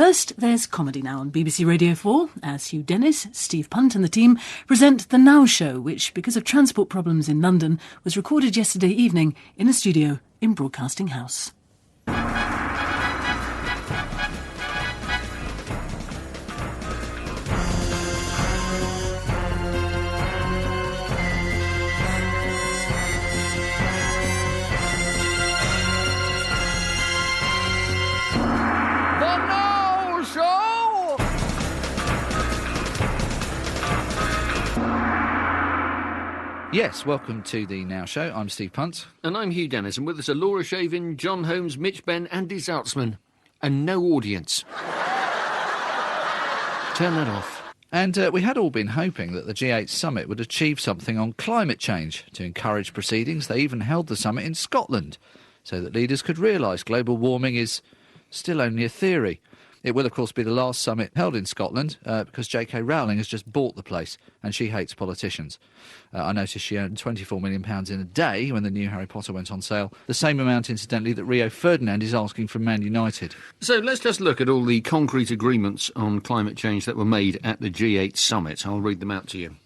First, there's comedy now on BBC Radio 4 as Hugh Dennis, Steve Punt and the team present The Now Show, which, because of transport problems in London, was recorded yesterday evening in a studio in Broadcasting House. Yes, welcome to the Now Show. I'm Steve Punt. And I'm Hugh Dennis, and with us are Laura Shavin, Jon Holmes, Mitch Benn, Andy Zaltzman, and no audience. Turn that off. And we had all been hoping that the G8 summit would achieve something on climate change. To encourage proceedings, they even held the summit in Scotland, so that leaders could realise global warming is still only a theory. It will, of course, be the last summit held in Scotland because J.K. Rowling has just bought the place and she hates politicians. I noticed she earned £24 million in a day when the new Harry Potter went on sale. The same amount, incidentally, that Rio Ferdinand is asking from Man United. So let's just look at all the concrete agreements on climate change that were made at the G8 summit. I'll read them out to you.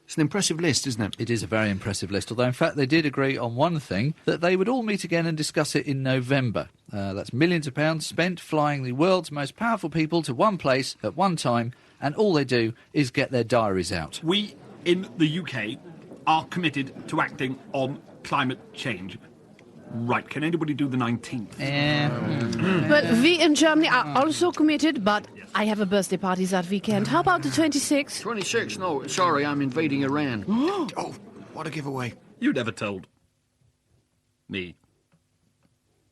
It's an impressive list, isn't it? It is a very impressive list, although in fact they did agree on one thing, that they would all meet again and discuss it in November. That's millions of pounds spent flying the world's most powerful people to one place at one time, and all they do is get their diaries out. We in the UK are committed to acting on climate change. Right, can anybody do the 19th? But we in Germany are also committed, but I have a birthday party that weekend. How about the 26th? 26th? No, sorry, I'm invading Iran. Oh, what a giveaway. You never told me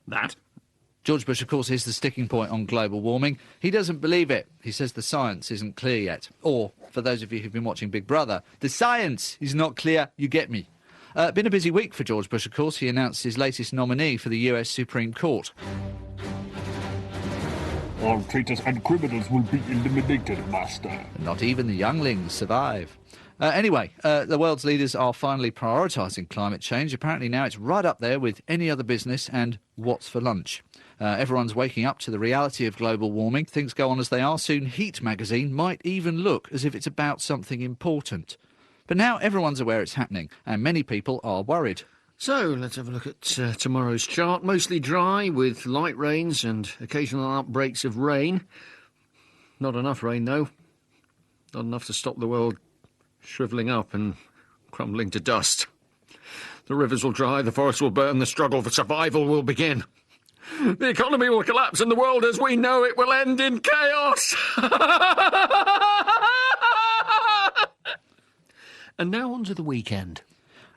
that. George Bush, of course, is the sticking point on global warming. He doesn't believe it. He says the science isn't clear yet. Or, for those of you who've been watching Big Brother, the science is not clear, you get me. Been a busy week for George Bush, of course. He announced his latest nominee for the US Supreme Court. All traitors and criminals will be eliminated, Master. Not even the younglings survive. Anyway, the world's leaders are finally prioritising climate change. Apparently now it's right up there with any other business and what's for lunch. Everyone's waking up to the reality of global warming. Things go on as they are. Soon Heath magazine might even look as if it's about something important. But now everyone's aware it's happening, and many people are worried. So, let's have a look at tomorrow's chart. Mostly dry, with light rains and occasional outbreaks of rain. Not enough rain, though. Not enough to stop the world shrivelling up and crumbling to dust. The rivers will dry, the forests will burn, the struggle for survival will begin. The economy will collapse, and the world as we know it will end in chaos. And now on to the weekend.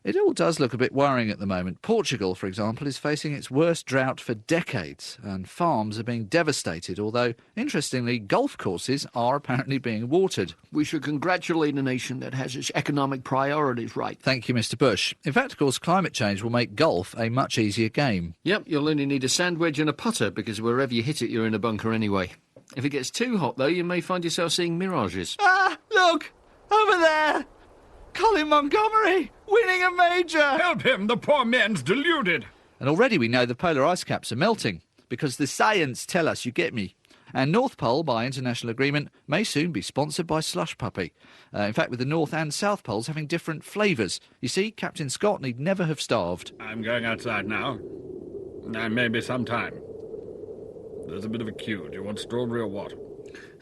It all does look a bit worrying at the moment. Portugal, for example, is facing its worst drought for decades, and farms are being devastated, although, interestingly, golf courses are apparently being watered. We should congratulate a nation that has its economic priorities right. Thank you, Mr. Bush. In fact, of course, climate change will make golf a much easier game. Yep, you'll only need a sand wedge and a putter, because wherever you hit it, you're in a bunker anyway. If it gets too hot, though, you may find yourself seeing mirages. Ah, look! Over there! Colin Montgomery, winning a major! Help him, the poor man's deluded. And already we know the polar ice caps are melting, because the science tell us, you get me. And North Pole, by international agreement, may soon be sponsored by Slush Puppy. In fact, with the North and South Poles having different flavours. You see, Captain Scott need never have starved. I'm going outside now. Maybe sometime. There's a bit of a queue. Do you want strawberry or what?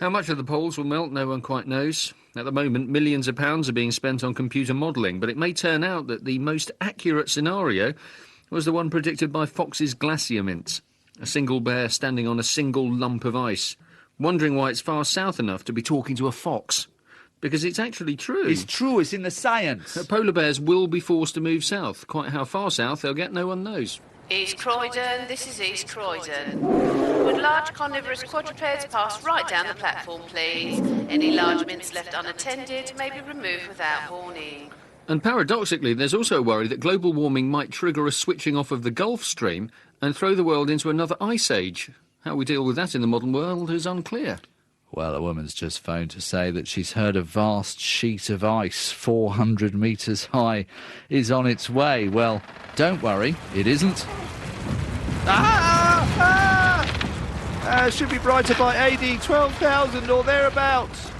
How much of the poles will melt, no one quite knows. At the moment, millions of pounds are being spent on computer modelling, but it may turn out that the most accurate scenario was the one predicted by Fox's glacier mints. A single bear standing on a single lump of ice, wondering why it's far south enough to be talking to a fox. Because it's actually true. It's true, it's in the science. Polar bears will be forced to move south. Quite how far south they'll get, no one knows. East Croydon, this is East Croydon. Would large carnivorous quadrupeds pass right down the platform, please? Any large mints left unattended may be removed without warning. And paradoxically, there's also a worry that global warming might trigger a switching off of the Gulf Stream and throw the world into another ice age. How we deal with that in the modern world is unclear. Well, a woman's just phoned to say that she's heard a vast sheet of ice 400 metres high is on its way. Well, don't worry, it isn't. Should be brighter by AD 12,000 or thereabouts.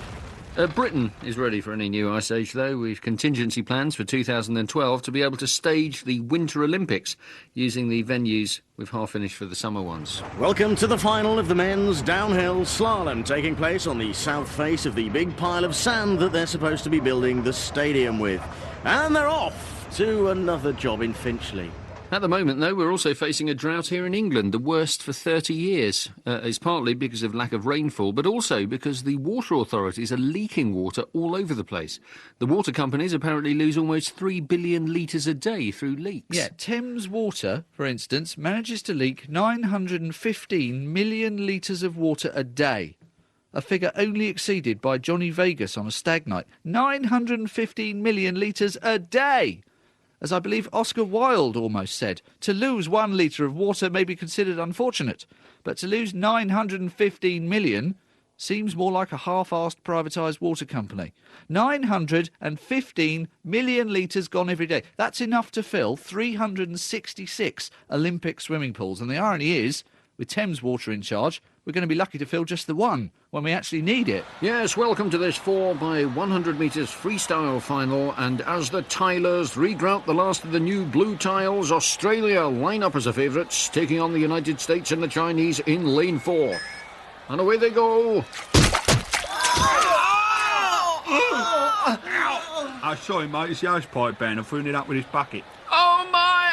Britain is ready for any new ice age, though, with contingency plans for 2012 to be able to stage the Winter Olympics using the venues we've half finished for the summer ones. Welcome to the final of the men's downhill slalom, taking place on the south face of the big pile of sand that they're supposed to be building the stadium with. And they're off to another job in Finchley. At the moment, though, we're also facing a drought here in England, the worst for 30 years. It's partly because of lack of rainfall, but also because the water authorities are leaking water all over the place. The water companies apparently lose almost 3 billion litres a day through leaks. Yeah, Thames Water, for instance, manages to leak 915 million litres of water a day. A figure only exceeded by Johnny Vegas on a stag night. 915 million litres a day! As I believe Oscar Wilde almost said, to lose 1 litre of water may be considered unfortunate, but to lose 915 million seems more like a half-arsed privatised water company. 915 million litres gone every day. That's enough to fill 366 Olympic swimming pools. And the irony is, with Thames Water in charge, we're going to be lucky to fill just the one when we actually need it. Yes, welcome to this 4x100 metres freestyle final. And as the tilers regrout the last of the new blue tiles, Australia line up as the favourites, taking on the United States and the Chinese in lane 4. And away they go. I saw him, mate. It's the hosepipe band. I threw it up with his bucket. Oh, my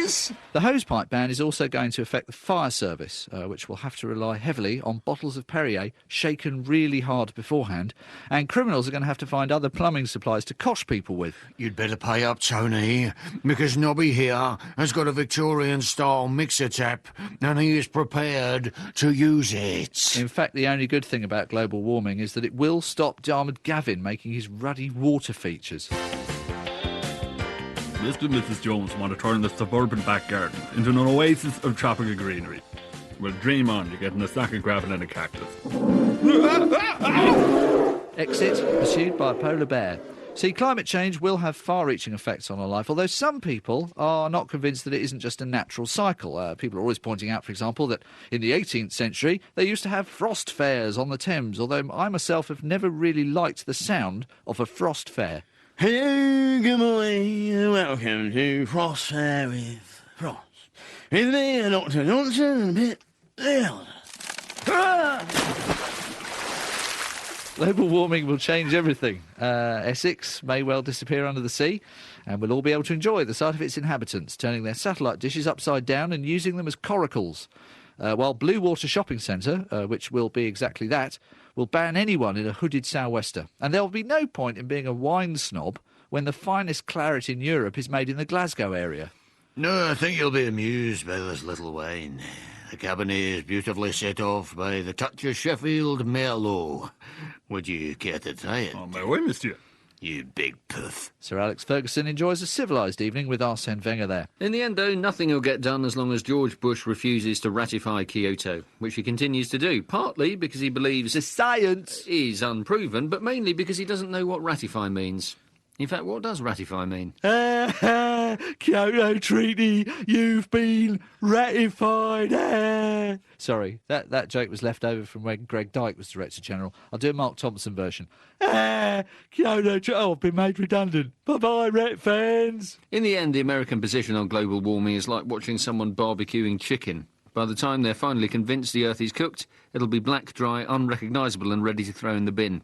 eyes! The hosepipe ban is also going to affect the fire service, which will have to rely heavily on bottles of Perrier shaken really hard beforehand, and criminals are going to have to find other plumbing supplies to cosh people with. You'd better pay up, Tony, because Nobby here has got a Victorian-style mixer tap, and he is prepared to use it. In fact, the only good thing about global warming is that it will stop Dermot Gavin making his ruddy water features. Mr. and Mrs. Jones want to turn the suburban back garden into an oasis of tropical greenery. Well, dream on, you're getting a sack of gravel and a cactus. Exit pursued by a polar bear. See, climate change will have far-reaching effects on our life, although some people are not convinced that it isn't just a natural cycle. People are always pointing out, for example, that in the 18th century they used to have frost fairs on the Thames, although I myself have never really liked the sound of a frost fair. Hello, good morning, and welcome to Frost Fair with Frost. With me, Dr. Johnson, and a bit louder. Global warming will change everything. Essex may well disappear under the sea, and we'll all be able to enjoy the sight of its inhabitants, turning their satellite dishes upside down and using them as coracles. While Blue Water Shopping Centre, which will be exactly that, will ban anyone in a hooded sou'wester. And there will be no point in being a wine snob when the finest claret in Europe is made in the Glasgow area. No, I think you'll be amused by this little wine. The Cabernet is beautifully set off by the touch of Sheffield Merlot. Would you care to try it? On my way, monsieur. You big puff. Sir Alex Ferguson enjoys a civilised evening with Arsène Wenger there. In the end, though, nothing will get done as long as George Bush refuses to ratify Kyoto, which he continues to do, partly because he believes The science is unproven, but mainly because he doesn't know what ratify means. In fact, what does ratify mean? Kyoto Treaty, you've been ratified. Sorry, that joke was left over from when Greg Dyke was Director General. I'll do a Mark Thompson version. Kyoto Treaty, I've been made redundant. Bye-bye, Ret fans. In the end, the American position on global warming is like watching someone barbecuing chicken. By the time they're finally convinced the earth is cooked, it'll be black, dry, unrecognisable and ready to throw in the bin.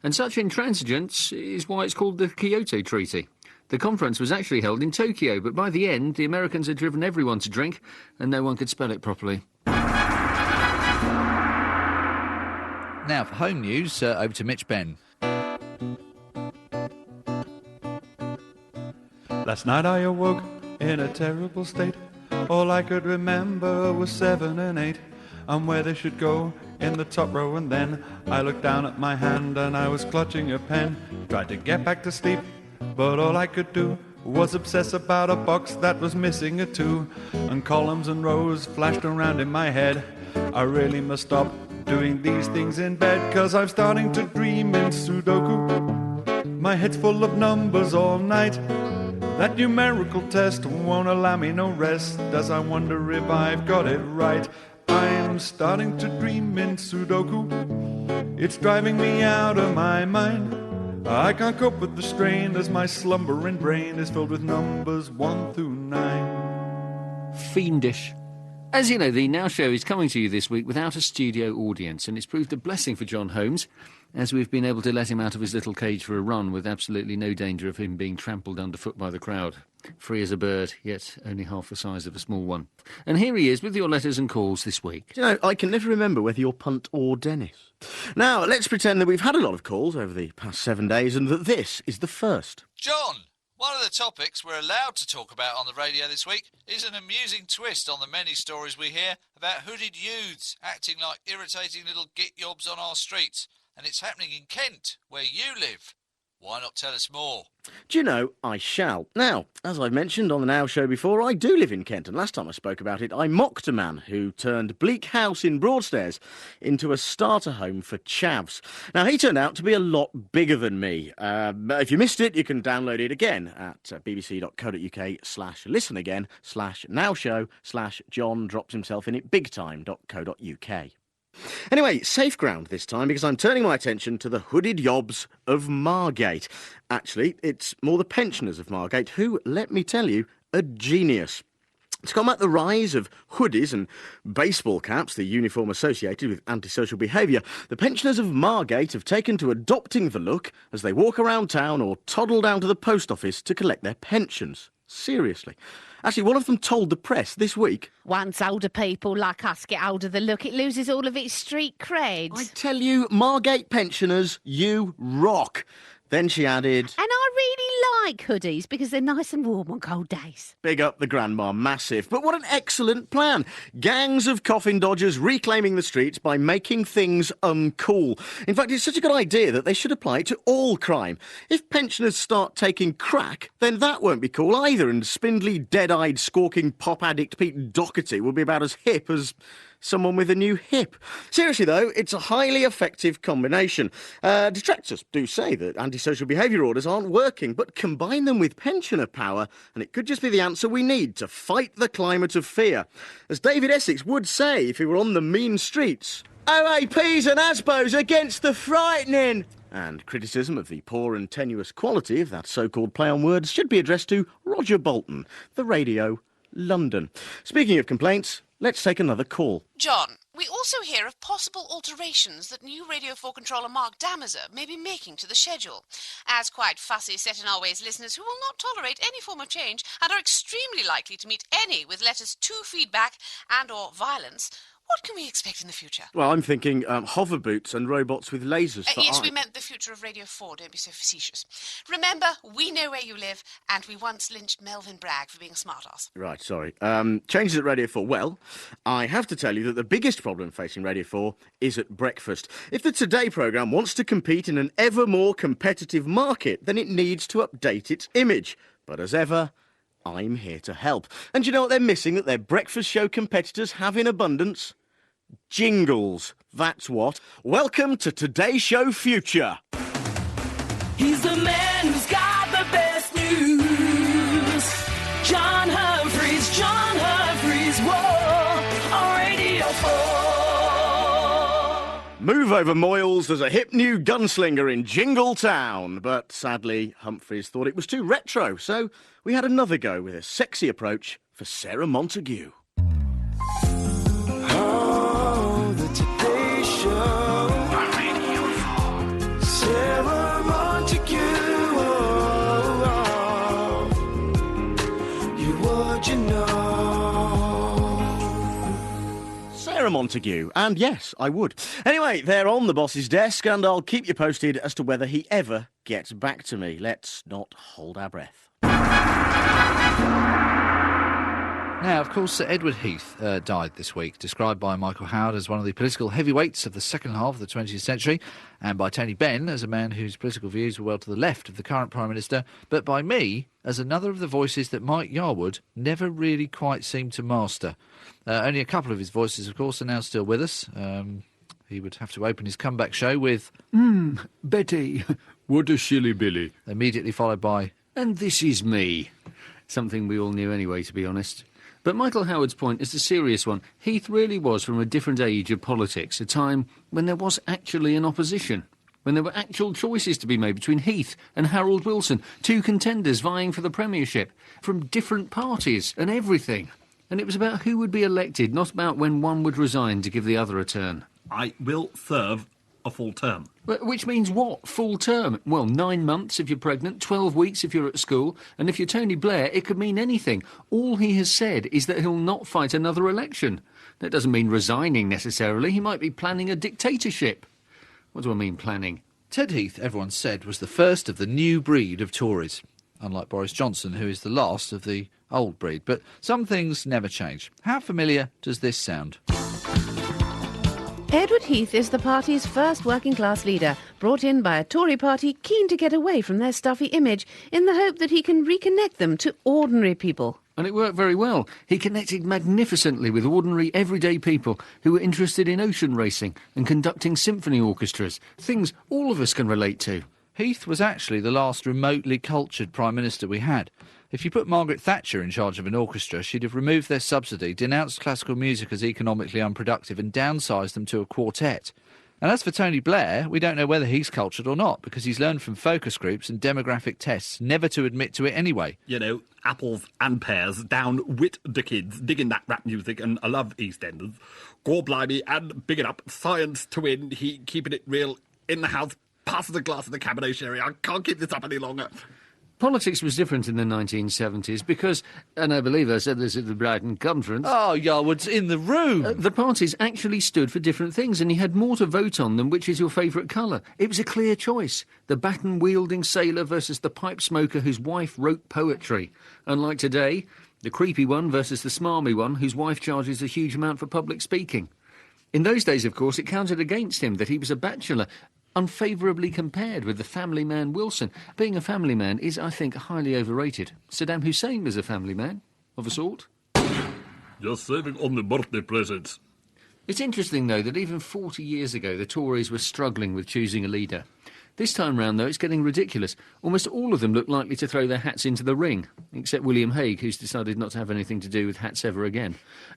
And such intransigence is why it's called the Kyoto Treaty. The conference was actually held in Tokyo, but by the end, the Americans had driven everyone to drink, and no one could spell it properly. Now, for home news, over to Mitch Benn. Last night I awoke in a terrible state. All I could remember was 7 and 8, and where they should go in the top row, and then I looked down at my hand and I was clutching a pen. Tried to get back to sleep, but all I could do was obsess about a box that was missing a 2, and columns and rows flashed around in my head. I really must stop doing these things in bed, 'cause I'm starting to dream in Sudoku. My head's full of numbers all night. That numerical test won't allow me no rest, as I wonder if I've got it right. I'm starting to dream in Sudoku. It's driving me out of my mind. I can't cope with the strain as my slumbering brain is filled with numbers 1 through 9. Fiendish. As you know, the Now Show is coming to you this week without a studio audience, and it's proved a blessing for Jon Holmes, as we've been able to let him out of his little cage for a run with absolutely no danger of him being trampled underfoot by the crowd. Free as a bird, yet only half the size of a small one. And here he is with your letters and calls this week. You know, I can never remember whether you're Punt or Dennis. Now, let's pretend that we've had a lot of calls over the past 7 days and that this is the first. John, one of the topics we're allowed to talk about on the radio this week is an amusing twist on the many stories we hear about hooded youths acting like irritating little git-yobs on our streets. And it's happening in Kent, where you live. Why not tell us more? Do you know, I shall. Now, as I've mentioned on the Now Show before, I do live in Kent, and last time I spoke about it, I mocked a man who turned Bleak House in Broadstairs into a starter home for chavs. Now, he turned out to be a lot bigger than me. If you missed it, you can download it again at bbc.co.uk/listen-again/nowshow/John drops himself in it bigtime.co.uk. Anyway, safe ground this time because I'm turning my attention to the hooded yobs of Margate. Actually, it's more the pensioners of Margate who, let me tell you, are genius. To combat the rise of hoodies and baseball caps, the uniform associated with antisocial behaviour, the pensioners of Margate have taken to adopting the look as they walk around town or toddle down to the post office to collect their pensions. Seriously. Actually, one of them told the press this week... Once older people like us get hold of the look, it loses all of its street cred. I tell you, Margate pensioners, you rock. Then she added... And I really like hoodies because they're nice and warm on cold days. Big up the grandma, massive. But what an excellent plan. Gangs of coffin dodgers reclaiming the streets by making things uncool. In fact, it's such a good idea that they should apply it to all crime. If pensioners start taking crack, then that won't be cool either, and spindly, dead-eyed, squawking pop addict Pete Doherty will be about as hip as... someone with a new hip. Seriously, though, it's a highly effective combination. Detractors do say that antisocial behaviour orders aren't working, but combine them with pensioner power, and it could just be the answer we need to fight the climate of fear. As David Essex would say if he were on the mean streets, OAPs and ASBOs against the frightening! And criticism of the poor and tenuous quality of that so-called play on words should be addressed to Roger Bolton, The Radio, London. Speaking of complaints... let's take another call. John, we also hear of possible alterations that new Radio 4 controller Mark Damazer may be making to the schedule. As quite fussy, set-in-our-ways listeners who will not tolerate any form of change and are extremely likely to meet any with letters to feedback and or violence, what can we expect in the future? Well, I'm thinking hover boots and robots with lasers for yes, eyes. we meant the future of Radio 4. Don't be so facetious. Remember, we know where you live, and we once lynched Melvin Bragg for being a smartass. Right, sorry. Changes at Radio 4. Well, I have to tell you that the biggest problem facing Radio 4 is at breakfast. If the Today programme wants to compete in an ever more competitive market, then it needs to update its image. But as ever... I'm here to help. And do you know what they're missing that their breakfast show competitors have in abundance? Jingles. That's what. Welcome to Today Show Future. He's the man who's got the best news. Jon Humphries, whoa, on Radio 4. Move over, Moyles. There's a hip new gunslinger in Jingle Town. But sadly, Humphries thought it was too retro, so we had another go with a sexy approach for Sarah Montague. Oh, the Today Show. On Radio 4. Sarah Montague. You what you know. Sarah Montague, and yes, I would. Anyway, they're on the boss's desk, and I'll keep you posted as to whether he ever gets back to me. Let's not hold our breath. Now, of course, Sir Edward Heath died this week, described by Michael Howard as one of the political heavyweights of the second half of the 20th century, and by Tony Benn as a man whose political views were well to the left of the current Prime Minister, but by me as another of the voices that Mike Yarwood never really quite seemed to master. Only a couple of his voices, of course, are now still with us. He would have to open his comeback show with... Betty, what a shilly-billy. Immediately followed by... And this is me. Something we all knew anyway, to be honest. But Michael Howard's point is a serious one. Heath really was from a different age of politics, a time when there was actually an opposition, when there were actual choices to be made between Heath and Harold Wilson, two contenders vying for the premiership, from different parties and everything. And it was about who would be elected, not about when one would resign to give the other a turn. I will serve a full term. Which means what? Full term? Well, 9 months if you're pregnant, 12 weeks if you're at school, and if you're Tony Blair, it could mean anything. All he has said is that he'll not fight another election. That doesn't mean resigning necessarily. He might be planning a dictatorship. What do I mean, planning? Ted Heath, everyone said, was the first of the new breed of Tories, unlike Boris Johnson, who is the last of the old breed. But some things never change. How familiar does this sound? Edward Heath is the party's first working-class leader, brought in by a Tory party keen to get away from their stuffy image in the hope that he can reconnect them to ordinary people. And it worked very well. He connected magnificently with ordinary, everyday people who were interested in ocean racing and conducting symphony orchestras, things all of us can relate to. Heath was actually the last remotely cultured Prime Minister we had. If you put Margaret Thatcher in charge of an orchestra, she'd have removed their subsidy, denounced classical music as economically unproductive and downsized them to a quartet. And as for Tony Blair, we don't know whether he's cultured or not, because he's learned from focus groups and demographic tests never to admit to it anyway. You know, apples and pears, down wit the kids, digging that rap music, and I love EastEnders. Gore blimey, and big it up, science to win, he keeping it real in the house, passes a glass of the Cabernet Sherry. I can't keep this up any longer. Politics was different in the 1970s because, and I believe I said this at the Brighton conference... Oh, Yarwood's in the room! The parties actually stood for different things, and he had more to vote on than which is your favourite colour. It was a clear choice. The baton-wielding sailor versus the pipe smoker whose wife wrote poetry. Unlike today, the creepy one versus the smarmy one whose wife charges a huge amount for public speaking. In those days, of course, it counted against him that he was a bachelor, unfavourably compared with the family man Wilson. Being a family man is, I think, highly overrated. Saddam Hussein was a family man, of a sort. Just saving on the birthday presents. It's interesting, though, that even 40 years ago the Tories were struggling with choosing a leader. This time round, though, it's getting ridiculous. Almost all of them look likely to throw their hats into the ring, except William Hague, who's decided not to have anything to do with hats ever again,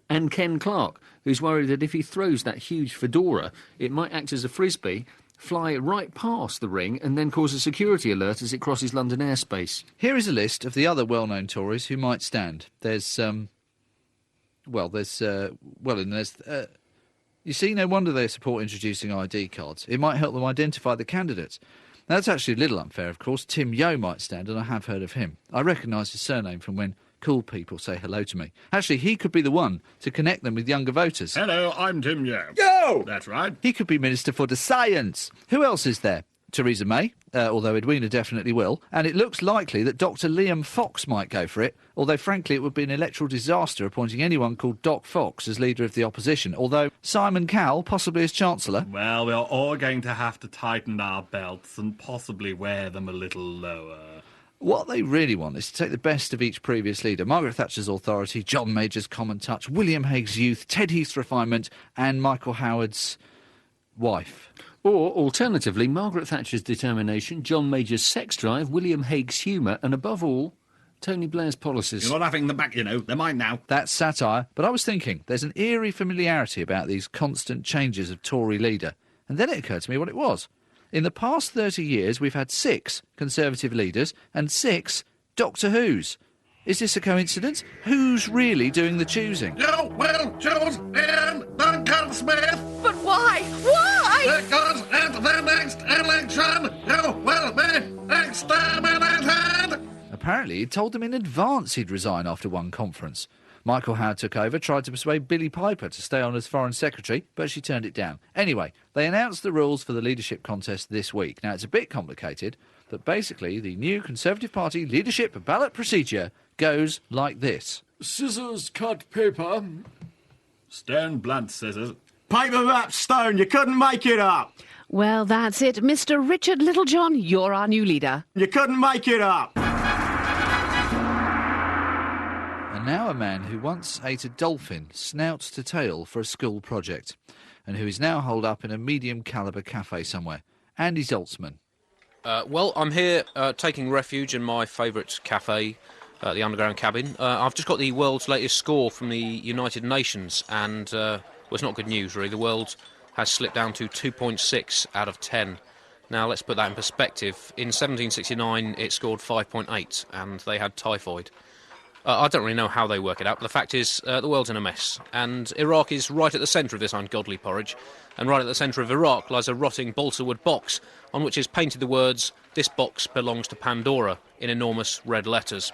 and Ken Clarke, who's worried that if he throws that huge fedora, it might act as a frisbee, fly right past the ring and then cause a security alert as it crosses London airspace. Here is a list of the other well-known Tories who might stand. You see, no wonder they support introducing ID cards. It might help them identify the candidates. Now, that's actually a little unfair, of course. Tim Yeo might stand, and I have heard of him. I recognise his surname from when cool people say hello to me. Actually, he could be the one to connect them with younger voters. Hello, I'm Tim Yeo. Yo! That's right. He could be Minister for the Science. Who else is there? Theresa May, although Edwina definitely will. And it looks likely that Dr Liam Fox might go for it, although frankly it would be an electoral disaster appointing anyone called Doc Fox as leader of the opposition, although Simon Cowell possibly as Chancellor. Well, we're all going to have to tighten our belts and possibly wear them a little lower. What they really want is to take the best of each previous leader. Margaret Thatcher's authority, John Major's common touch, William Hague's youth, Ted Heath's refinement, and Michael Howard's wife. Or, alternatively, Margaret Thatcher's determination, John Major's sex drive, William Hague's humour, and above all, Tony Blair's policies. You're not having them back, you know. They're mine now. That's satire, but I was thinking, there's an eerie familiarity about these constant changes of Tory leader. And then it occurred to me what it was. In the past 30 years, we've had 6 Conservative leaders and 6 Doctor Who's. Is this a coincidence? Who's really doing the choosing? You will choose Ian Duncan Smith. But why? Why? Because at the next election, you will be exterminated. Apparently, he told them in advance he'd resign after one conference. Michael Howard took over, tried to persuade Billie Piper to stay on as Foreign Secretary, but she turned it down. Anyway, they announced the rules for the leadership contest this week. Now, it's a bit complicated, but basically the new Conservative Party leadership ballot procedure goes like this. Scissors, cut paper. Stone, blunt scissors. Paper, map, stone. You couldn't make it up. Well, that's it. Mr. Richard Littlejohn, you're our new leader. You couldn't make it up. And now a man who once ate a dolphin snout to tail for a school project, and who is now holed up in a medium-calibre cafe somewhere. Andy Zaltzman. Well, I'm here taking refuge in my favourite cafe, the underground cabin. I've just got the world's latest score from the United Nations, and well, it's not good news, really. The world has slipped down to 2.6 out of 10. Now, let's put that in perspective. In 1769, it scored 5.8, and they had typhoid. I don't really know how they work it out, but the fact is, the world's in a mess, and Iraq is right at the centre of this ungodly porridge, and right at the centre of Iraq lies a rotting balsa wood box, on which is painted the words, "This box belongs to Pandora," in enormous red letters.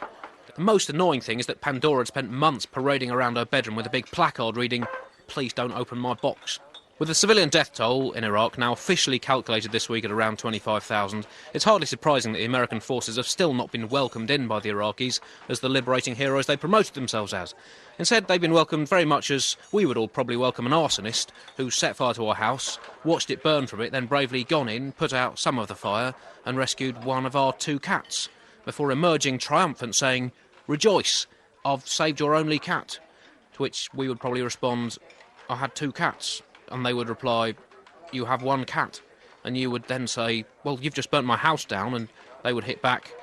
The most annoying thing is that Pandora had spent months parading around her bedroom with a big placard reading, "Please don't open my box." With the civilian death toll in Iraq now officially calculated this week at around 25,000, it's hardly surprising that the American forces have still not been welcomed in by the Iraqis as the liberating heroes they promoted themselves as. Instead, they've been welcomed very much as we would all probably welcome an arsonist who set fire to our house, watched it burn from it, then bravely gone in, put out some of the fire, and rescued one of our 2 cats, before emerging triumphant saying, "Rejoice, I've saved your only cat." To which we would probably respond, "I had 2 cats." And they would reply, "You have 1 cat." And you would then say, "Well, you've just burnt my house down." And they would hit back,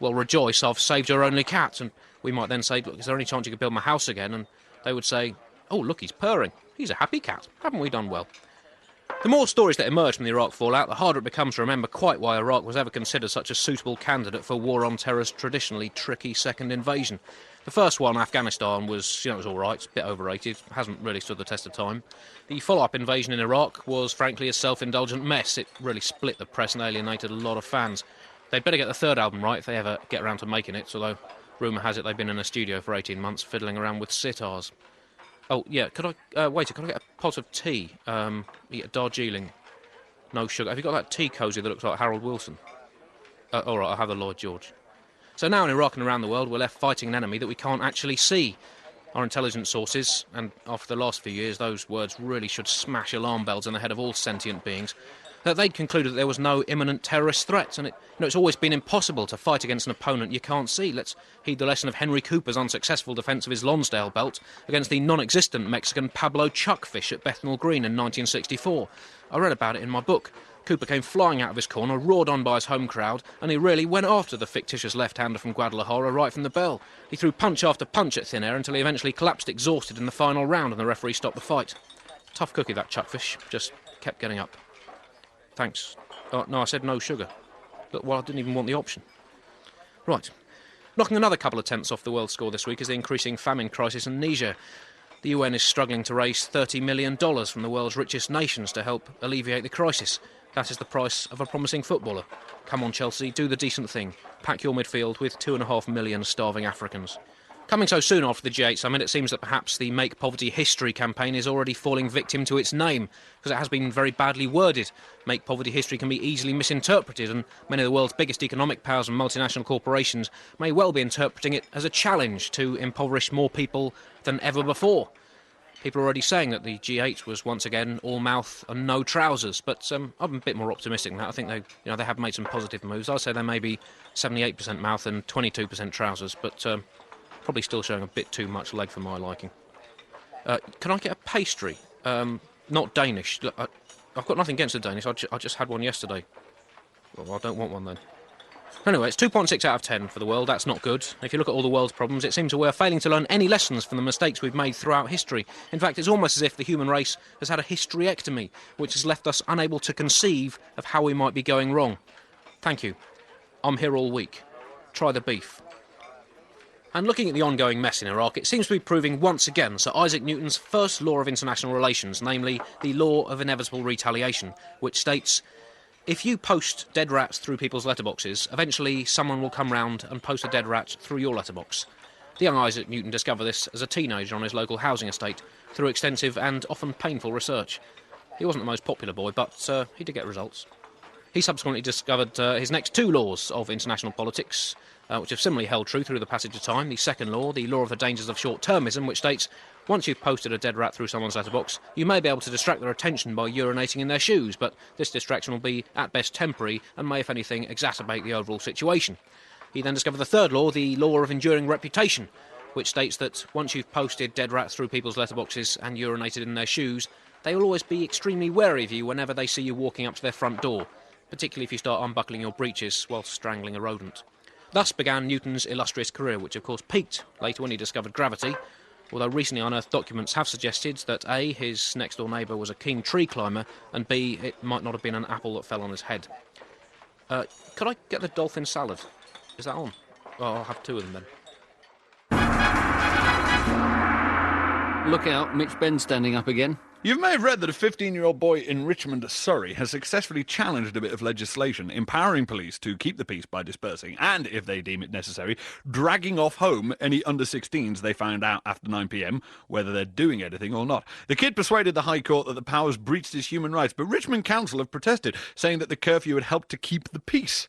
"Well, rejoice, I've saved your only cat." And we might then say, "Look, is there any chance you could build my house again?" And they would say, "Oh, look, he's purring. He's a happy cat. Haven't we done well?" The more stories that emerge from the Iraq fallout, the harder it becomes to remember quite why Iraq was ever considered such a suitable candidate for war on terror's traditionally tricky second invasion. The first one, Afghanistan, was, it was all right, it's a bit overrated, hasn't really stood the test of time. The follow-up invasion in Iraq was, frankly, a self-indulgent mess. It really split the press and alienated a lot of fans. They'd better get the third album right if they ever get around to making it, although rumour has it they've been in a studio for 18 months fiddling around with sitars. Oh, yeah, waiter, could I get a pot of tea? Darjeeling. No sugar. Have you got that tea cosy that looks like Harold Wilson? All right, I'll have the Lloyd George. So now in Iraq and around the world, we're left fighting an enemy that we can't actually see. Our intelligence sources, and after the last few years, those words really should smash alarm bells in the head of all sentient beings, that they'd concluded that there was no imminent terrorist threat, and it's always been impossible to fight against an opponent you can't see. Let's heed the lesson of Henry Cooper's unsuccessful defence of his Lonsdale belt against the non-existent Mexican Pablo Chuckfish at Bethnal Green in 1964. I read about it in my book. Cooper came flying out of his corner, roared on by his home crowd, and he really went after the fictitious left-hander from Guadalajara right from the bell. He threw punch after punch at thin air until he eventually collapsed exhausted in the final round and the referee stopped the fight. Tough cookie, that Chuckfish. Just kept getting up. Thanks. Oh, no, I said no sugar. Look, well, I didn't even want the option. Right. Knocking another couple of tenths off the world score this week is the increasing famine crisis in Niger. The UN is struggling to raise $30 million from the world's richest nations to help alleviate the crisis. That is the price of a promising footballer. Come on, Chelsea, do the decent thing. Pack your midfield with 2.5 million starving Africans. Coming so soon after the G8 summit, it seems that perhaps the Make Poverty History campaign is already falling victim to its name, because it has been very badly worded. Make Poverty History can be easily misinterpreted, and many of the world's biggest economic powers and multinational corporations may well be interpreting it as a challenge to impoverish more people than ever before. People are already saying that the G8 was once again all mouth and no trousers, but I'm a bit more optimistic than that. I think they have made some positive moves. I'd say they may be 78% mouth and 22% trousers, but probably still showing a bit too much leg for my liking. Can I get a pastry? Not Danish. Look, I've got nothing against the Danish. I just had one yesterday. Well, I don't want one then. Anyway, it's 2.6 out of 10 for the world. That's not good. If you look at all the world's problems, it seems that we're failing to learn any lessons from the mistakes we've made throughout history. In fact, it's almost as if the human race has had a hysterectomy, which has left us unable to conceive of how we might be going wrong. Thank you. I'm here all week. Try the beef. And looking at the ongoing mess in Iraq, it seems to be proving once again Sir Isaac Newton's first law of international relations, namely the law of inevitable retaliation, which states, if you post dead rats through people's letterboxes, eventually someone will come round and post a dead rat through your letterbox. The young Isaac Newton discovered this as a teenager on his local housing estate through extensive and often painful research. He wasn't the most popular boy, but he did get results. He subsequently discovered his next 2 laws of international politics, which have similarly held true through the passage of time. The second law, the law of the dangers of short-termism, which states, once you've posted a dead rat through someone's letterbox, you may be able to distract their attention by urinating in their shoes, but this distraction will be, at best, temporary and may, if anything, exacerbate the overall situation. He then discovered the third law, the law of enduring reputation, which states that once you've posted dead rats through people's letterboxes and urinated in their shoes, they will always be extremely wary of you whenever they see you walking up to their front door, particularly if you start unbuckling your breeches while strangling a rodent. Thus began Newton's illustrious career, which of course peaked later when he discovered gravity, although recently unearthed documents have suggested that A, his next-door neighbour was a keen tree climber, and B, it might not have been an apple that fell on his head. Could I get the dolphin salad? Is that on? Well, I'll have 2 of them then. Look out, Mitch Benn standing up again. You may have read that a 15-year-old boy in Richmond, Surrey, has successfully challenged a bit of legislation empowering police to keep the peace by dispersing and, if they deem it necessary, dragging off home any under-16s they found out after 9 p.m, whether they're doing anything or not. The kid persuaded the High Court that the powers breached his human rights, but Richmond Council have protested, saying that the curfew had helped to keep the peace.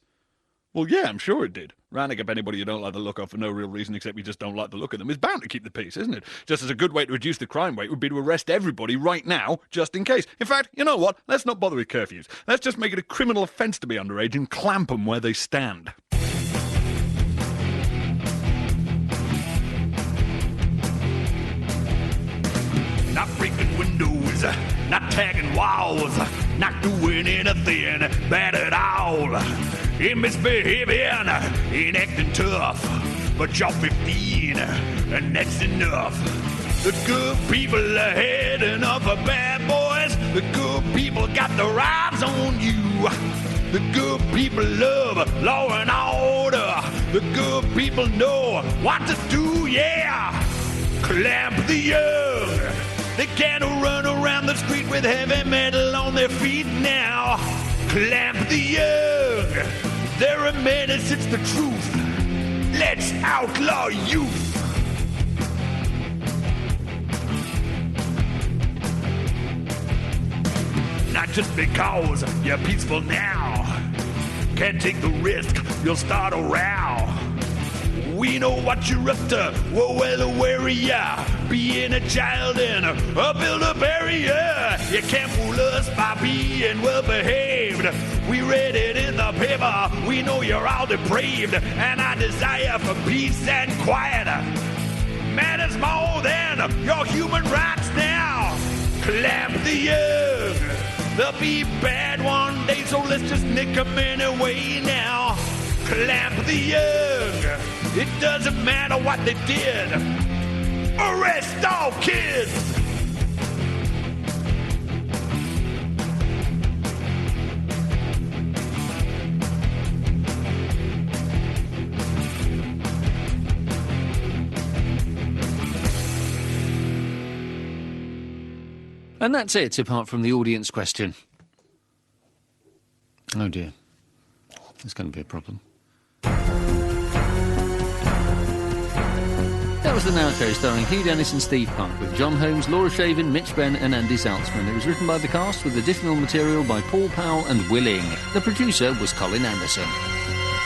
Well, yeah, I'm sure it did. Ranning up anybody you don't like the look of for no real reason except you just don't like the look of them is bound to keep the peace, isn't it? Just as a good way to reduce the crime rate would be to arrest everybody right now, just in case. In fact, you know what? Let's not bother with curfews. Let's just make it a criminal offence to be underage and clamp them where they stand. Not breaking windows, not tagging walls, not doing anything bad at all. Ain't misbehaving, ain't acting tough, but you're 15 and that's enough. The good people are heading up for bad boys. The good people got their eyes on you. The good people love law and order. The good people know what to do, yeah. Clamp the young. They can't run around the street with heavy metal on their feet now. Clamp the young. They're a menace, it's the truth. Let's outlaw youth. Not just because you're peaceful now. Can't take the risk, you'll start a row. We know what you're up to, we're well aware of ya. Being a child in a build-up area. You can't fool us by being well-behaved. We read it in the paper, we know you're all depraved. And our desire for peace and quiet matters more than your human rights now. Clamp the young. They'll be bad one day, so let's just nick them anyway now. Clamp the young. It doesn't matter what they did. Arrest all kids. And that's it, apart from the audience question. Oh dear. There's going to be a problem. That was The Now Show, starring Hugh, Dennis and Steve Punt, with Jon Holmes, Laura Shavin, Mitch Benn and Andy Zaltzman. It was written by the cast, with additional material by Paul Powell and Willing. The producer was Colin Anderson.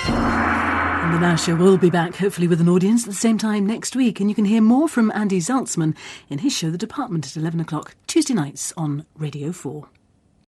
And The Now Show will be back, hopefully with an audience, at the same time next week. And you can hear more from Andy Zaltzman in his show The Department at 11 o'clock, Tuesday nights on Radio 4.